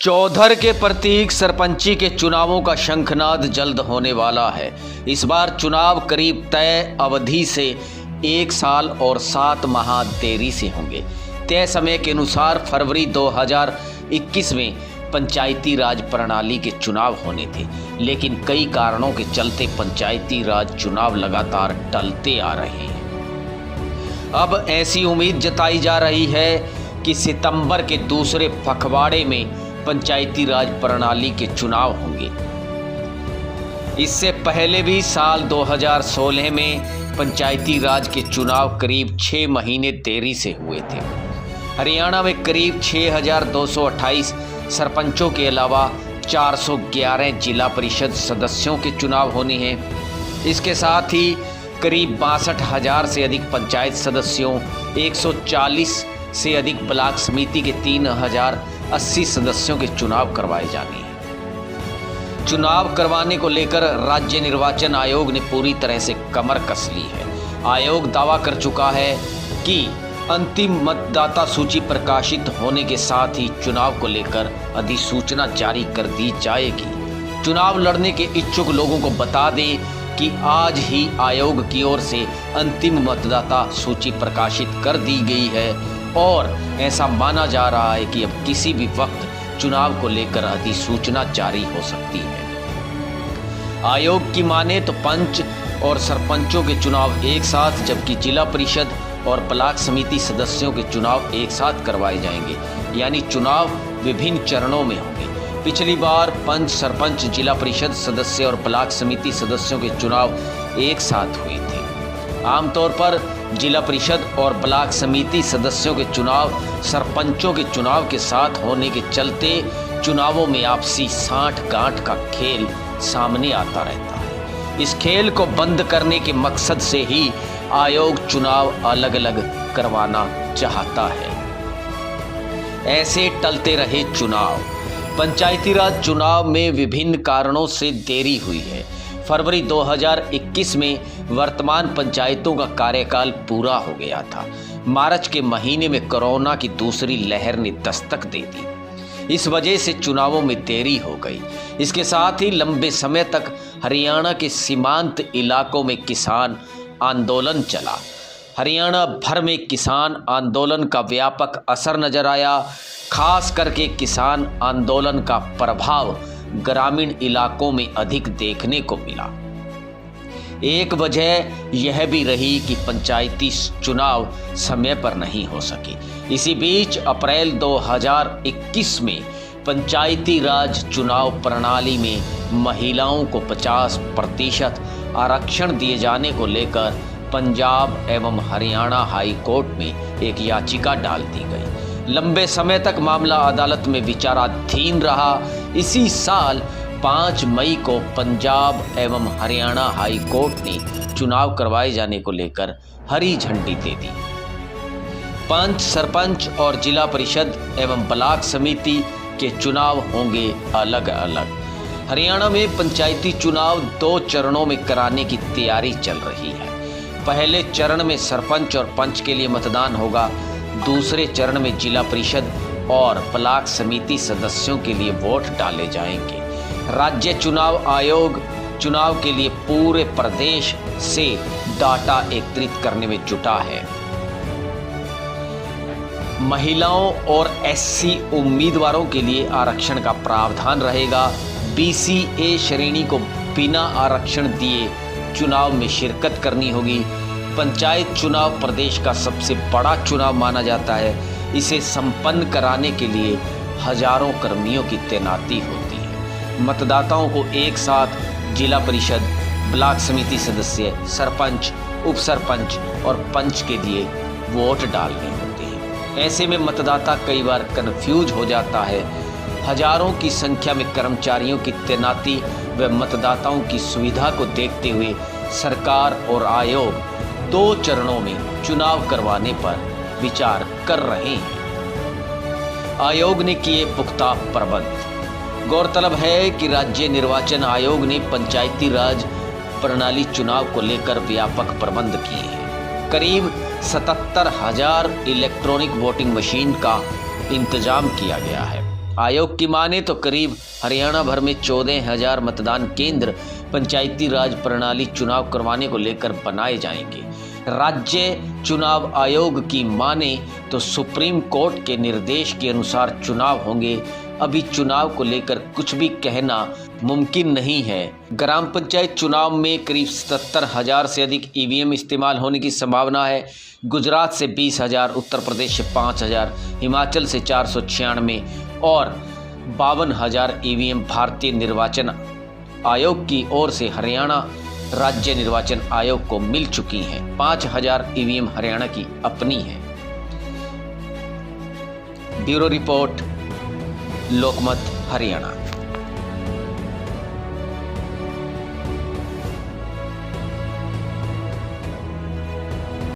चौधर के प्रतीक सरपंची के चुनावों का शंखनाद जल्द होने वाला है। इस बार चुनाव करीब तय अवधि से 1 साल और 7 माह देरी से होंगे। तय समय के अनुसार फरवरी 2021 में पंचायती राज प्रणाली के चुनाव होने थे, लेकिन कई कारणों के चलते पंचायती राज चुनाव लगातार टलते आ रहे हैं। अब ऐसी उम्मीद जताई जा रही है कि सितंबर के दूसरे पखवाड़े में पंचायती राज प्रणाली के चुनाव होंगे। इससे पहले भी साल 2016 में पंचायती राज के चुनाव करीब 6 महीने देरी से हुए थे। हरियाणा में करीब 6,228 सरपंचों के अलावा 411 जिला परिषद सदस्यों के चुनाव होने हैं। इसके साथ ही करीब 62,000 से अधिक पंचायत सदस्यों, 140 से अधिक ब्लॉक समिति के 3,080 सदस्यों के चुनाव करवाए जाने हैं। चुनाव करवाने को लेकर राज्य निर्वाचन आयोग ने पूरी तरह से कमर कस ली है। आयोग दावा कर चुका है कि अंतिम मतदाता सूची प्रकाशित होने के साथ ही चुनाव को लेकर अधिसूचना जारी कर दी जाएगी। चुनाव लड़ने के इच्छुक लोगों को बता दें कि आज ही आयोग की ओर से अंतिम मतदाता सूची प्रकाशित कर दी गई है और ऐसा माना जा रहा है कि अब किसी भी वक्त चुनाव को लेकर अधिसूचना जारी हो सकती है। आयोग की माने तो पंच और सरपंचों के चुनाव एक साथ, जबकि जिला परिषद और ब्लॉक समिति सदस्यों के चुनाव एक साथ करवाए जाएंगे, यानी चुनाव विभिन्न चरणों में होंगे। पिछली बार पंच, सरपंच, जिला परिषद सदस्य और ब्लॉक समिति सदस्यों के चुनाव एक साथ हुए थे। आमतौर पर जिला परिषद और ब्लॉक समिति सदस्यों के चुनाव सरपंचों के चुनाव के साथ होने के चलते चुनावों में आपसी साठ-गांठ का खेल सामने आता रहता है। इस खेल को बंद करने के मकसद से ही आयोग चुनाव अलग अलग करवाना चाहता है। ऐसे टलते रहे चुनाव। पंचायती राज चुनाव में विभिन्न कारणों से देरी हुई है। फरवरी 2021 में वर्तमान पंचायतों का कार्यकाल पूरा हो गया था। मार्च के महीने में कोरोना की दूसरी लहर ने दस्तक दे दी। इस वजह से चुनावों में देरी हो गई। इसके साथ ही लंबे समय तक हरियाणा के सीमांत इलाकों में किसान आंदोलन चला। हरियाणा भर में किसान आंदोलन का व्यापक असर नजर आया। खास करके किसान आंदोलन का प्रभाव ग्रामीण इलाकों में अधिक देखने को मिला। एक वजह यह भी रही कि पंचायती चुनाव समय पर नहीं हो सके। इसी बीच अप्रैल 2021 में पंचायती राज चुनाव प्रणाली में महिलाओं को 50% आरक्षण दिए जाने को लेकर पंजाब एवं हरियाणा हाई कोर्ट में एक याचिका डाल दी गई। लंबे समय तक मामला अदालत में विचाराधीन रहा। इसी साल 5 मई को पंजाब एवं हरियाणा हाई कोर्ट ने चुनाव करवाए जाने को लेकर हरी झंडी दे दी। पंच, सरपंच और जिला परिषद एवं ब्लॉक समिति के चुनाव होंगे अलग अलग। हरियाणा में पंचायती चुनाव 2 चरणों में कराने की तैयारी चल रही है। पहले चरण में सरपंच और पंच के लिए मतदान होगा। दूसरे चरण में जिला परिषद और ब्लॉक समिति सदस्यों के लिए वोट डाले जाएंगे। राज्य चुनाव आयोग चुनाव के लिए पूरे प्रदेश से डाटा एकत्रित करने में जुटा है। महिलाओं और एससी उम्मीदवारों के लिए आरक्षण का प्रावधान रहेगा। BCA श्रेणी को बिना आरक्षण दिए चुनाव में शिरकत करनी होगी। पंचायत चुनाव प्रदेश का सबसे बड़ा चुनाव माना जाता है। इसे संपन्न कराने के लिए हजारों कर्मियों की तैनाती होती है। मतदाताओं को एक साथ जिला परिषद, ब्लॉक समिति सदस्य, सरपंच, उप सरपंच और पंच के लिए वोट डालने होते हैं। ऐसे में मतदाता कई बार कन्फ्यूज हो जाता है। हजारों की संख्या में कर्मचारियों की तैनाती व मतदाताओं की सुविधा को देखते हुए सरकार और आयोग 2 चरणों में चुनाव करवाने पर विचार कर रहे हैं। आयोग ने किए पुख्ता प्रबंध। गौरतलब है कि राज्य निर्वाचन आयोग ने पंचायती राज प्रणाली चुनाव को लेकर व्यापक प्रबंध किए हैं। करीब 77,000 इलेक्ट्रॉनिक वोटिंग मशीन का इंतजाम किया गया है। आयोग की माने तो करीब हरियाणा भर में 14,000 मतदान केंद्र पंचायती राज प्रणाली चुनाव करवाने को लेकर बनाए जाएंगे। राज्य चुनाव आयोग की माने तो सुप्रीम कोर्ट के निर्देश के अनुसार चुनाव होंगे। अभी चुनाव को लेकर कुछ भी कहना मुमकिन नहीं है। ग्राम पंचायत चुनाव में करीब 77,000 से अधिक ईवीएम इस्तेमाल होने की संभावना है। गुजरात से 20,000, उत्तर प्रदेश से 5,000, हिमाचल से 496 और 52,000 ईवीएम भारतीय निर्वाचन आयोग की ओर से हरियाणा राज्य निर्वाचन आयोग को मिल चुकी हैं। 5,000 ईवीएम हरियाणा की अपनी है। ब्यूरो रिपोर्ट, लोकमत हरियाणा।